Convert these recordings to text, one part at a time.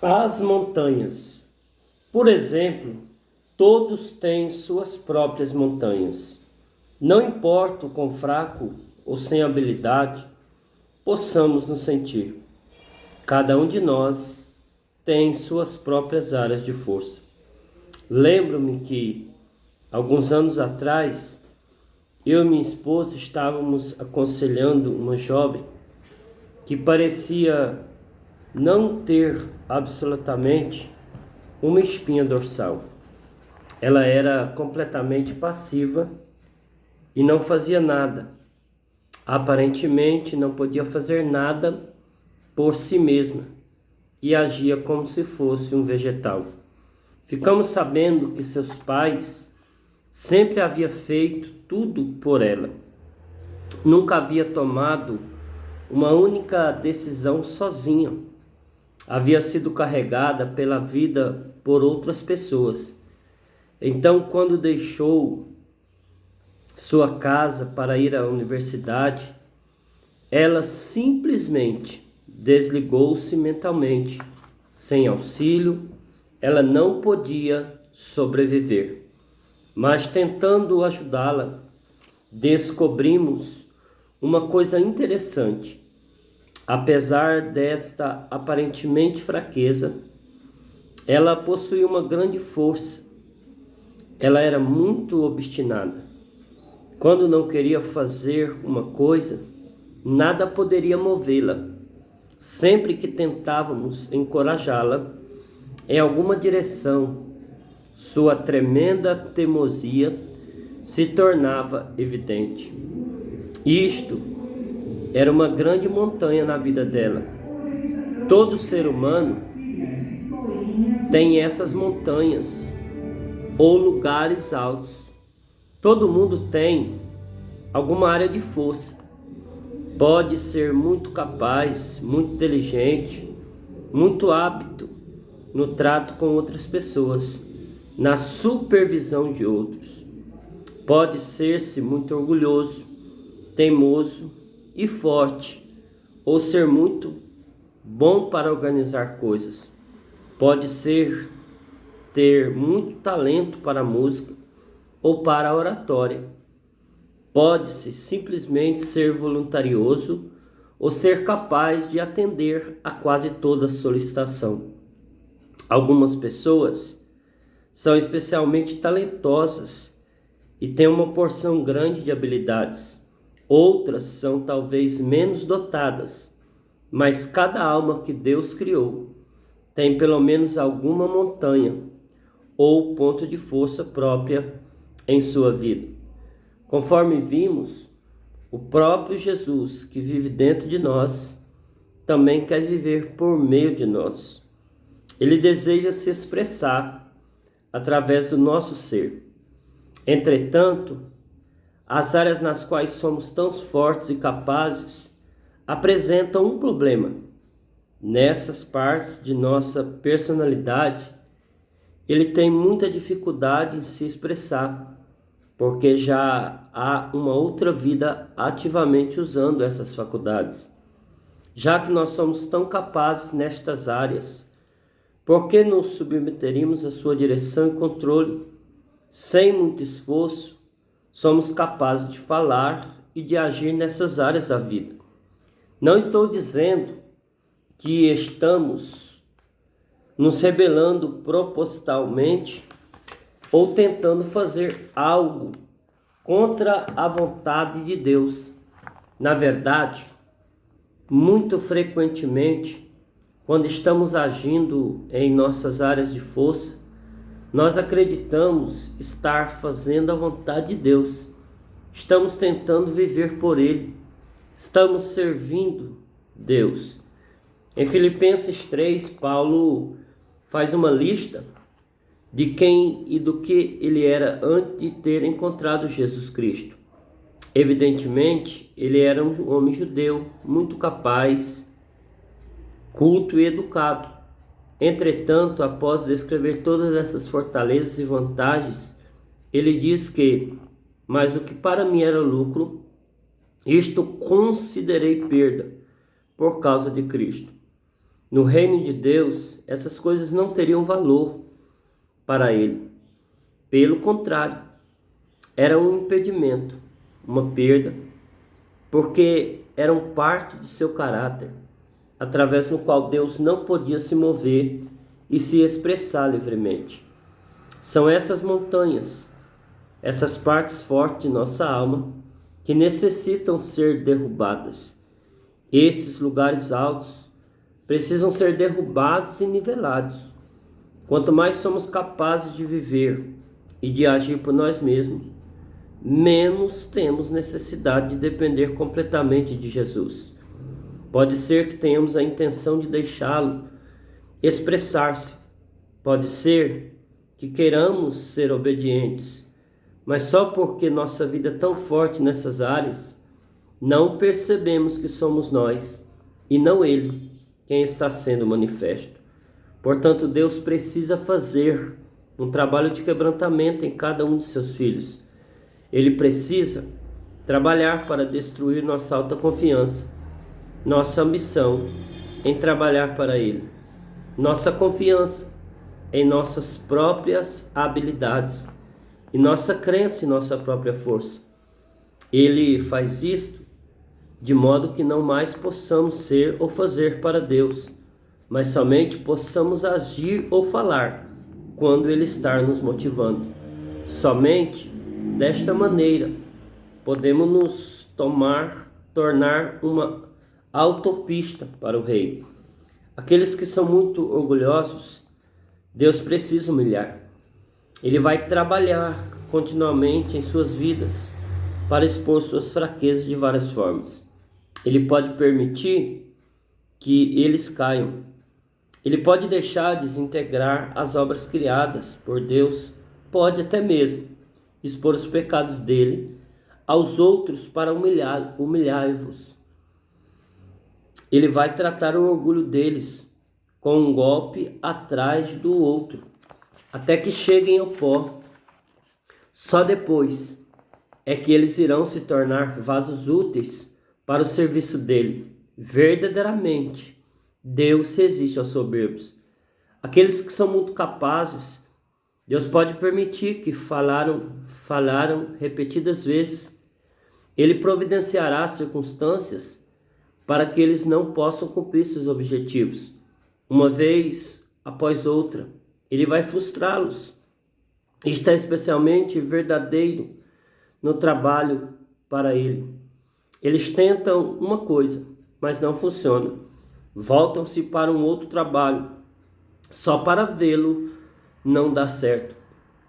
As montanhas. Por exemplo, todos têm suas próprias montanhas. Não importa o quão fraco ou sem habilidade possamos nos sentir. Cada um de nós tem suas próprias áreas de força. Lembro-me que, alguns anos atrás, eu e minha esposa estávamos aconselhando uma jovem que parecia não ter absolutamente uma espinha dorsal. Ela era completamente passiva e não fazia nada. Aparentemente não podia fazer nada por si mesma e agia como se fosse um vegetal. Ficamos sabendo que seus pais sempre haviam feito tudo por ela. Nunca havia tomado uma única decisão sozinha. Havia sido carregada pela vida por outras pessoas. Então, quando deixou sua casa para ir à universidade, ela simplesmente desligou-se mentalmente. Sem auxílio, ela não podia sobreviver. Mas tentando ajudá-la, descobrimos uma coisa interessante. Apesar desta aparentemente fraqueza, ela possuía uma grande força. Ela era muito obstinada. Quando não queria fazer uma coisa, nada poderia movê-la. Sempre que tentávamos encorajá-la em alguma direção, sua tremenda teimosia se tornava evidente. Isto era uma grande montanha na vida dela. Todo ser humano tem essas montanhas ou lugares altos. Todo mundo tem alguma área de força. Pode ser muito capaz, muito inteligente, muito hábil no trato com outras pessoas, na supervisão de outros. Pode ser-se muito orgulhoso, teimoso e forte, ou ser muito bom para organizar coisas. Pode ser ter muito talento para a música ou para a oratória. Pode-se simplesmente ser voluntarioso ou ser capaz de atender a quase toda solicitação. Algumas pessoas são especialmente talentosas e têm uma porção grande de habilidades. Outras são talvez menos dotadas, mas cada alma que Deus criou tem pelo menos alguma montanha ou ponto de força própria em sua vida. Conforme vimos, o próprio Jesus, que vive dentro de nós, também quer viver por meio de nós. Ele deseja se expressar através do nosso ser. Entretanto, as áreas nas quais somos tão fortes e capazes apresentam um problema. Nessas partes de nossa personalidade, ele tem muita dificuldade em se expressar, porque já há uma outra vida ativamente usando essas faculdades. Já que nós somos tão capazes nestas áreas, por que nos submeteríamos à sua direção e controle? Sem muito esforço, somos capazes de falar e de agir nessas áreas da vida. Não estou dizendo que estamos nos rebelando propositalmente ou tentando fazer algo contra a vontade de Deus. Na verdade, muito frequentemente, quando estamos agindo em nossas áreas de força, nós acreditamos estar fazendo a vontade de Deus. Estamos tentando viver por Ele. Estamos servindo Deus. Em Filipenses 3, Paulo faz uma lista de quem e do que ele era antes de ter encontrado Jesus Cristo. Evidentemente, ele era um homem judeu, muito capaz, culto e educado. Entretanto, após descrever todas essas fortalezas e vantagens, ele diz que, mas o que para mim era lucro, isto considerei perda por causa de Cristo. No reino de Deus, essas coisas não teriam valor para ele. Pelo contrário, era um impedimento, uma perda, porque eram parte de seu caráter, através do qual Deus não podia se mover e se expressar livremente. São essas montanhas, essas partes fortes de nossa alma, que necessitam ser derrubadas. Esses lugares altos precisam ser derrubados e nivelados. Quanto mais somos capazes de viver e de agir por nós mesmos, menos temos necessidade de depender completamente de Jesus. Pode ser que tenhamos a intenção de deixá-lo expressar-se. Pode ser que queiramos ser obedientes, mas só porque nossa vida é tão forte nessas áreas, não percebemos que somos nós e não Ele quem está sendo manifesto. Portanto, Deus precisa fazer um trabalho de quebrantamento em cada um de seus filhos. Ele precisa trabalhar para destruir nossa autoconfiança, nossa ambição em trabalhar para Ele, nossa confiança em nossas próprias habilidades e nossa crença em nossa própria força. Ele faz isto de modo que não mais possamos ser ou fazer para Deus, mas somente possamos agir ou falar quando Ele está nos motivando. Somente desta maneira podemos nos tornar uma autopista para o Rei. Aqueles que são muito orgulhosos, Deus precisa humilhar. Ele vai trabalhar continuamente em suas vidas para expor suas fraquezas de várias formas. Ele pode permitir que eles caiam. Ele pode deixar desintegrar as obras criadas por Deus. Pode até mesmo expor os pecados dele aos outros para humilhar-vos. Ele vai tratar o orgulho deles com um golpe atrás do outro, até que cheguem ao pó. Só depois é que eles irão se tornar vasos úteis para o serviço dele. Verdadeiramente, Deus resiste aos soberbos. Aqueles que são muito capazes, Deus pode permitir que falaram repetidas vezes. Ele providenciará circunstâncias para que eles não possam cumprir seus objetivos. Uma vez após outra, Ele vai frustrá-los. Isto é especialmente verdadeiro no trabalho para Ele. Eles tentam uma coisa, mas não funciona. Voltam-se para um outro trabalho, só para vê-lo não dar certo.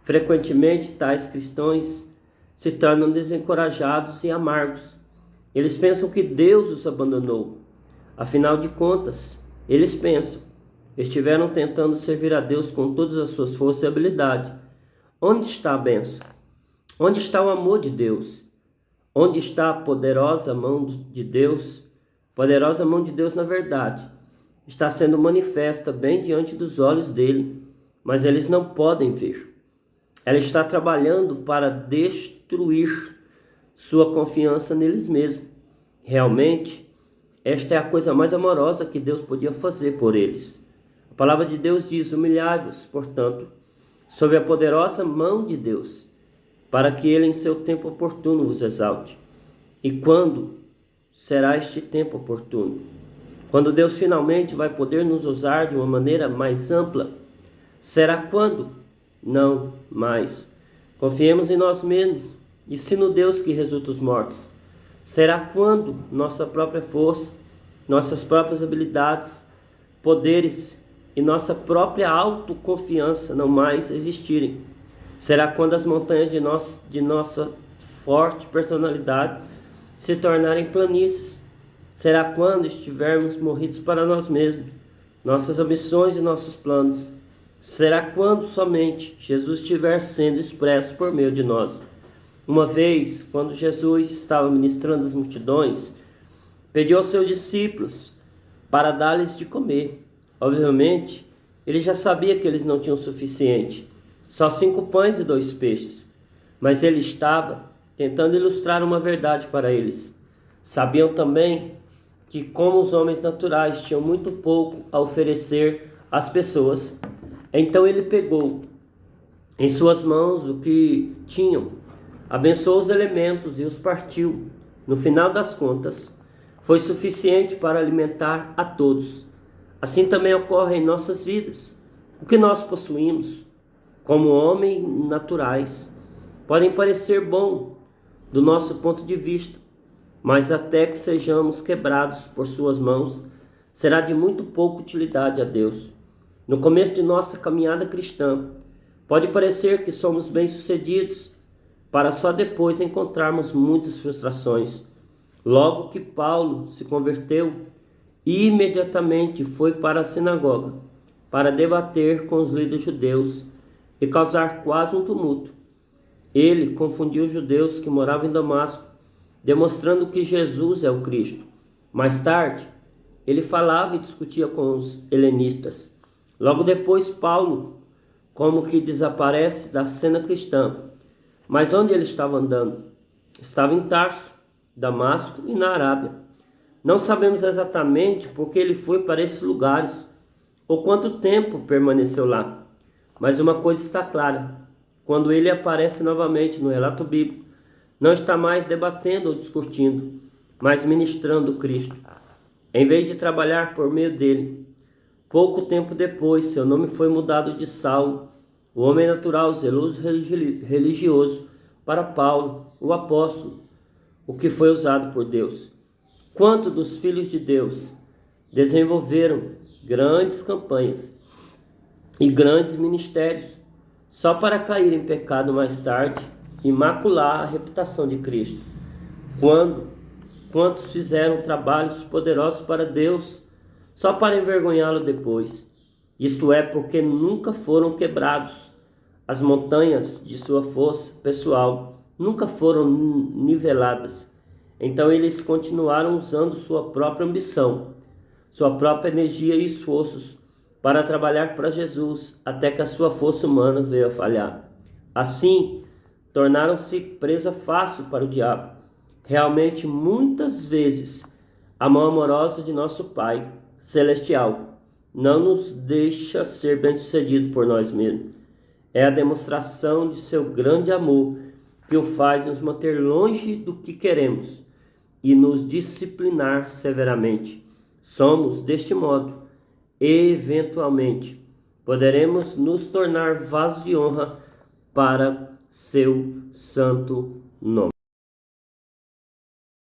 Frequentemente, tais cristãos se tornam desencorajados e amargos. Eles pensam que Deus os abandonou. Afinal de contas, eles pensam, estiveram tentando servir a Deus com todas as suas forças e habilidade. Onde está a bênção? Onde está o amor de Deus? Onde está a poderosa mão de Deus? Poderosa mão de Deus, na verdade, está sendo manifesta bem diante dos olhos dele, mas eles não podem ver. Ela está trabalhando para destruir sua confiança neles mesmos. Realmente, esta é a coisa mais amorosa que Deus podia fazer por eles. A palavra de Deus diz: humilhai-vos, portanto, sob a poderosa mão de Deus, para que Ele em seu tempo oportuno vos exalte. E quando será este tempo oportuno? Quando Deus finalmente vai poder nos usar de uma maneira mais ampla? Será quando? Não mais. Confiemos em nós mesmos e sim no Deus que resulta os mortos. Será quando nossa própria força, nossas próprias habilidades, poderes e nossa própria autoconfiança não mais existirem? Será quando as montanhas de nossa forte personalidade se tornarem planícies? Será quando estivermos morridos para nós mesmos, nossas ambições e nossos planos? Será quando somente Jesus estiver sendo expresso por meio de nós? Uma vez, quando Jesus estava ministrando às multidões, pediu aos seus discípulos para dar-lhes de comer. Obviamente, ele já sabia que eles não tinham o suficiente, só 5 pães e 2 peixes. Mas ele estava tentando ilustrar uma verdade para eles. Sabiam também que, como os homens naturais tinham muito pouco a oferecer às pessoas, então ele pegou em suas mãos o que tinham, abençoou os elementos e os partiu. No final das contas, foi suficiente para alimentar a todos. Assim também ocorre em nossas vidas. O que nós possuímos, como homens naturais, podem parecer bom do nosso ponto de vista, mas até que sejamos quebrados por suas mãos, será de muito pouca utilidade a Deus. No começo de nossa caminhada cristã, pode parecer que somos bem-sucedidos, para só depois encontrarmos muitas frustrações. Logo que Paulo se converteu, imediatamente foi para a sinagoga para debater com os líderes judeus e causar quase um tumulto. Ele confundiu os judeus que moravam em Damasco, demonstrando que Jesus é o Cristo. Mais tarde, ele falava e discutia com os helenistas. Logo depois, Paulo, como que desaparece da cena cristã. Mas onde ele estava andando? Estava em Tarso, Damasco e na Arábia. Não sabemos exatamente porque ele foi para esses lugares ou quanto tempo permaneceu lá. Mas uma coisa está clara: quando ele aparece novamente no relato bíblico, não está mais debatendo ou discutindo, mas ministrando Cristo, em vez de trabalhar por meio dele. Pouco tempo depois, seu nome foi mudado de Saulo, o homem natural, zeloso religioso, para Paulo, o apóstolo, o que foi usado por Deus. Quanto dos filhos de Deus desenvolveram grandes campanhas e grandes ministérios só para cair em pecado mais tarde e macular a reputação de Cristo? Quantos fizeram trabalhos poderosos para Deus só para envergonhá-lo depois? Isto é, porque nunca foram quebrados. As montanhas de sua força pessoal nunca foram niveladas. Então eles continuaram usando sua própria ambição, sua própria energia e esforços para trabalhar para Jesus, até que a sua força humana veio a falhar. Assim, tornaram-se presa fácil para o diabo. Realmente, muitas vezes, a mão amorosa de nosso Pai Celestial não nos deixa ser bem-sucedido por nós mesmos. É a demonstração de seu grande amor que o faz nos manter longe do que queremos e nos disciplinar severamente. Somos, deste modo, eventualmente, poderemos nos tornar vasos de honra para seu santo nome.